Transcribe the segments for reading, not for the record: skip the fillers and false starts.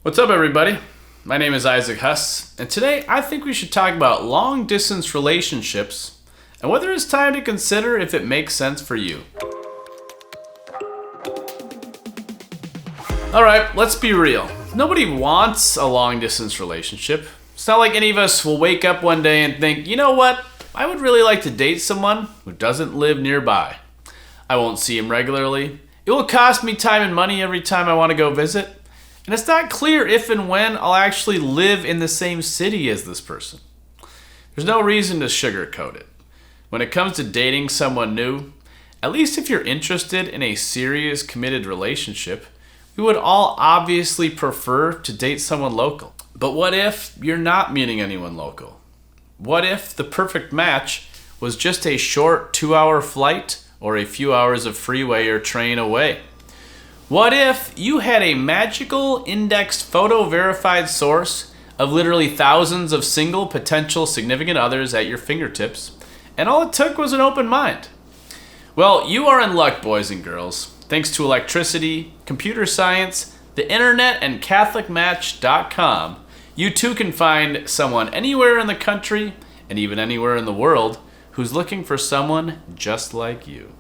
What's up, everybody? My name is Isaac Huss, and today I think we should talk about long-distance relationships and whether it's time to consider if it makes sense for you. Alright, let's be real. Nobody wants a long-distance relationship. It's not like any of us will wake up one day and think, you know what? I would really like to date someone who doesn't live nearby. I won't see him regularly. It will cost me time and money every time I want to go visit. And it's not clear if and when I'll actually live in the same city as this person. There's no reason to sugarcoat it. When it comes to dating someone new, at least if you're interested in a serious, committed relationship, we would all obviously prefer to date someone local. But what if you're not meeting anyone local? What if the perfect match was just a short 2-hour flight or a few hours of freeway or train away? What if you had a magical indexed photo verified source of literally thousands of single potential significant others at your fingertips, and all it took was an open mind? Well, you are in luck, boys and girls. Thanks to electricity, computer science, the internet, and CatholicMatch.com, you too can find someone anywhere in the country and even anywhere in the world who's looking for someone just like you.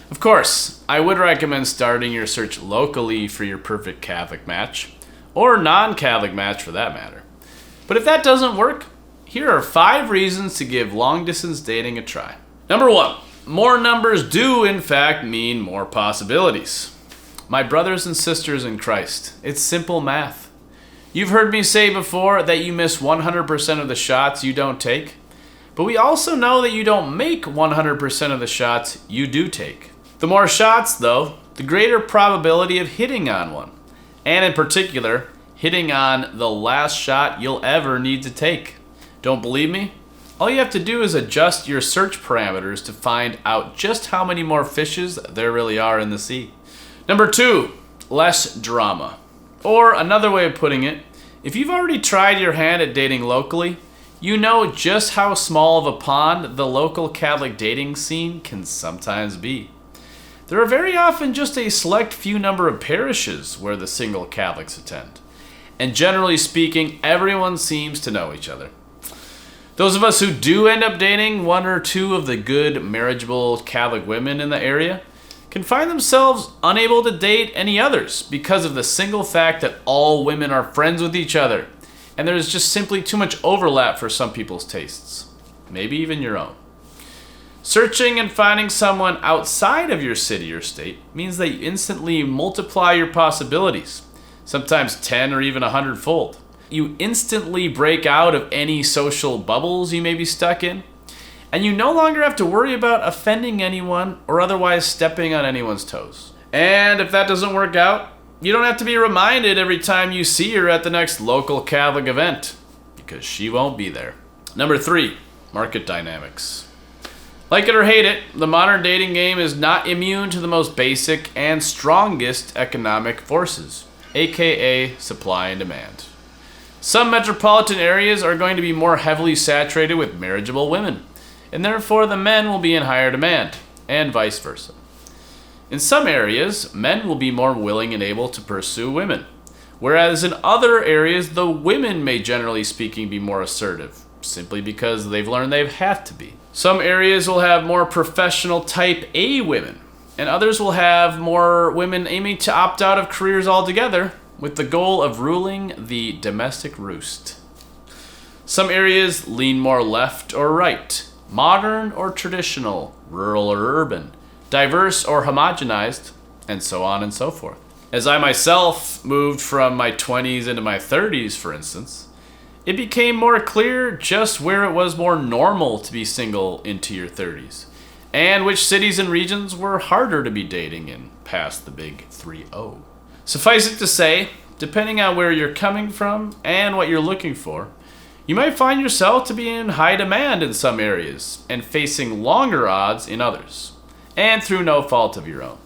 Of course, I would recommend starting your search locally for your perfect Catholic match, or non-Catholic match for that matter. But if that doesn't work, here are 5 reasons to give long-distance dating a try. Number 1, more numbers do in fact mean more possibilities. My brothers and sisters in Christ, it's simple math. You've heard me say before that you miss 100% of the shots you don't take, but we also know that you don't make 100% of the shots you do take. The more shots, though, the greater probability of hitting on one. And in particular, hitting on the last shot you'll ever need to take. Don't believe me? All you have to do is adjust your search parameters to find out just how many more fishes there really are in the sea. Number 2, less drama. Or another way of putting it, if you've already tried your hand at dating locally, you know just how small of a pond the local Catholic dating scene can sometimes be. There are very often just a select few number of parishes where the single Catholics attend. And generally speaking, everyone seems to know each other. Those of us who do end up dating one or two of the good, marriageable Catholic women in the area can find themselves unable to date any others because of the single fact that all women are friends with each other, and there is just simply too much overlap for some people's tastes, maybe even your own. Searching and finding someone outside of your city or state means that you instantly multiply your possibilities, sometimes 10 or even 100-fold. You instantly break out of any social bubbles you may be stuck in, and you no longer have to worry about offending anyone or otherwise stepping on anyone's toes. And if that doesn't work out, you don't have to be reminded every time you see her at the next local Catholic event, because she won't be there. Number 3, market dynamics. Like it or hate it, the modern dating game is not immune to the most basic and strongest economic forces, aka supply and demand. Some metropolitan areas are going to be more heavily saturated with marriageable women, and therefore the men will be in higher demand, and vice versa. In some areas, men will be more willing and able to pursue women, whereas in other areas, the women may generally speaking be more assertive, simply because they've learned they have to be. Some areas will have more professional type A women, and others will have more women aiming to opt out of careers altogether with the goal of ruling the domestic roost. Some areas lean more left or right, modern or traditional, rural or urban, diverse or homogenized, and so on and so forth. As I myself moved from my 20s into my 30s, for instance, it became more clear just where it was more normal to be single into your 30s, and which cities and regions were harder to be dating in past the big 3-0. Suffice it to say, depending on where you're coming from and what you're looking for, you might find yourself to be in high demand in some areas and facing longer odds in others, and through no fault of your own.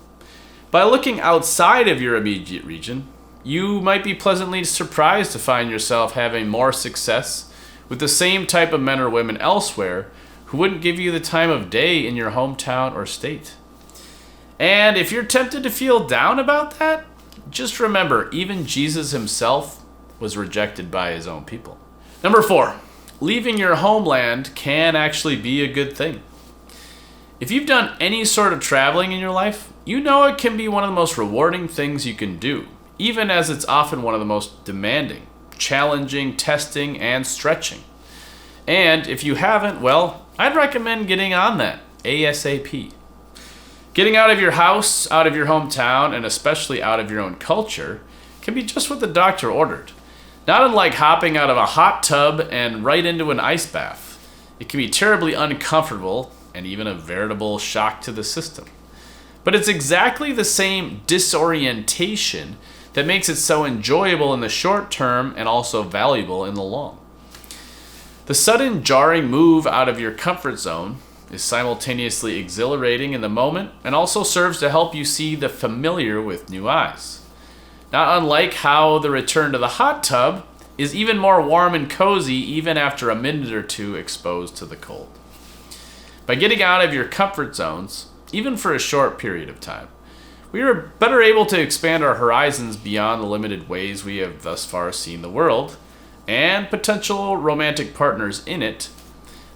By looking outside of your immediate region, you might be pleasantly surprised to find yourself having more success with the same type of men or women elsewhere who wouldn't give you the time of day in your hometown or state. And if you're tempted to feel down about that, just remember, even Jesus himself was rejected by his own people. Number 4, leaving your homeland can actually be a good thing. If you've done any sort of traveling in your life, you know it can be one of the most rewarding things you can do, even as it's often one of the most demanding, challenging, testing, and stretching. And if you haven't, well, I'd recommend getting on that ASAP. Getting out of your house, out of your hometown, and especially out of your own culture can be just what the doctor ordered. Not unlike hopping out of a hot tub and right into an ice bath. It can be terribly uncomfortable and even a veritable shock to the system. But it's exactly the same disorientation that makes it so enjoyable in the short term and also valuable in the long. The sudden jarring move out of your comfort zone is simultaneously exhilarating in the moment and also serves to help you see the familiar with new eyes. Not unlike how the return to the hot tub is even more warm and cozy even after a minute or two exposed to the cold. By getting out of your comfort zones, even for a short period of time, we are better able to expand our horizons beyond the limited ways we have thus far seen the world, and potential romantic partners in it,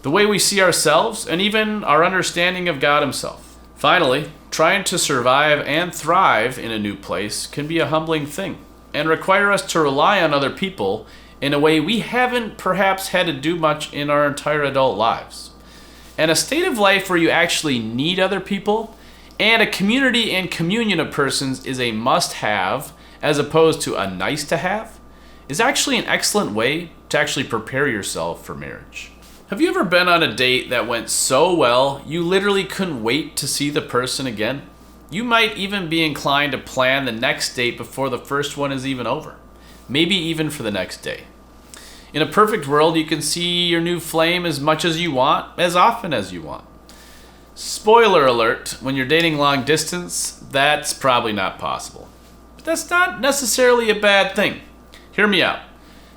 the way we see ourselves, and even our understanding of God himself. Finally, trying to survive and thrive in a new place can be a humbling thing, and require us to rely on other people in a way we haven't perhaps had to do much in our entire adult lives. And a state of life where you actually need other people and a community and communion of persons is a must-have as opposed to a nice-to-have is actually an excellent way to actually prepare yourself for marriage. Have you ever been on a date that went so well you literally couldn't wait to see the person again? You might even be inclined to plan the next date before the first one is even over, maybe even for the next day. In a perfect world, you can see your new flame as much as you want, as often as you want. Spoiler alert, when you're dating long distance, that's probably not possible. But that's not necessarily a bad thing. Hear me out.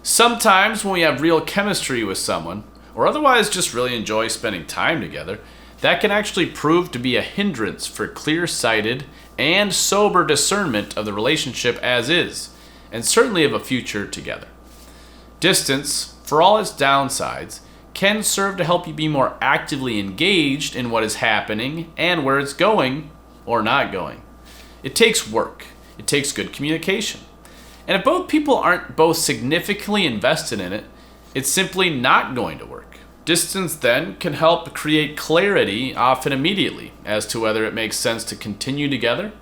Sometimes when we have real chemistry with someone, or otherwise just really enjoy spending time together, that can actually prove to be a hindrance for clear-sighted and sober discernment of the relationship as is, and certainly of a future together. Distance, for all its downsides, can serve to help you be more actively engaged in what is happening and where it's going or not going. It takes work. It takes good communication. And if both people aren't both significantly invested in it, it's simply not going to work. Distance then can help create clarity often immediately as to whether it makes sense to continue together,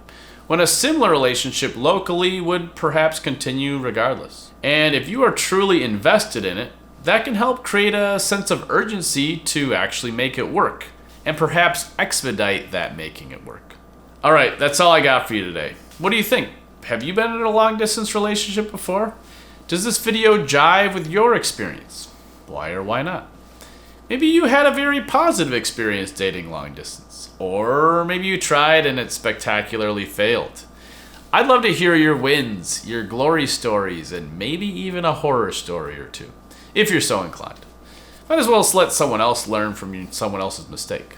when a similar relationship locally would perhaps continue regardless. And if you are truly invested in it, that can help create a sense of urgency to actually make it work, and perhaps expedite that making it work. Alright, that's all I got for you today. What do you think? Have you been in a long distance relationship before? Does this video jive with your experience? Why or why not? Maybe you had a very positive experience dating long distance. Or maybe you tried and it spectacularly failed. I'd love to hear your wins, your glory stories, and maybe even a horror story or two, if you're so inclined. Might as well let someone else learn from someone else's mistake.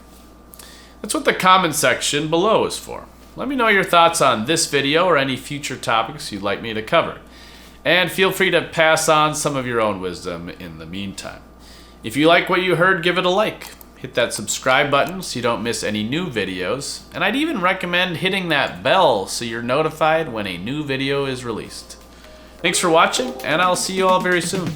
That's what the comment section below is for. Let me know your thoughts on this video or any future topics you'd like me to cover. And feel free to pass on some of your own wisdom in the meantime. If you like what you heard, give it a like. Hit that subscribe button so you don't miss any new videos. And I'd even recommend hitting that bell so you're notified when a new video is released. Thanks for watching, and I'll see you all very soon.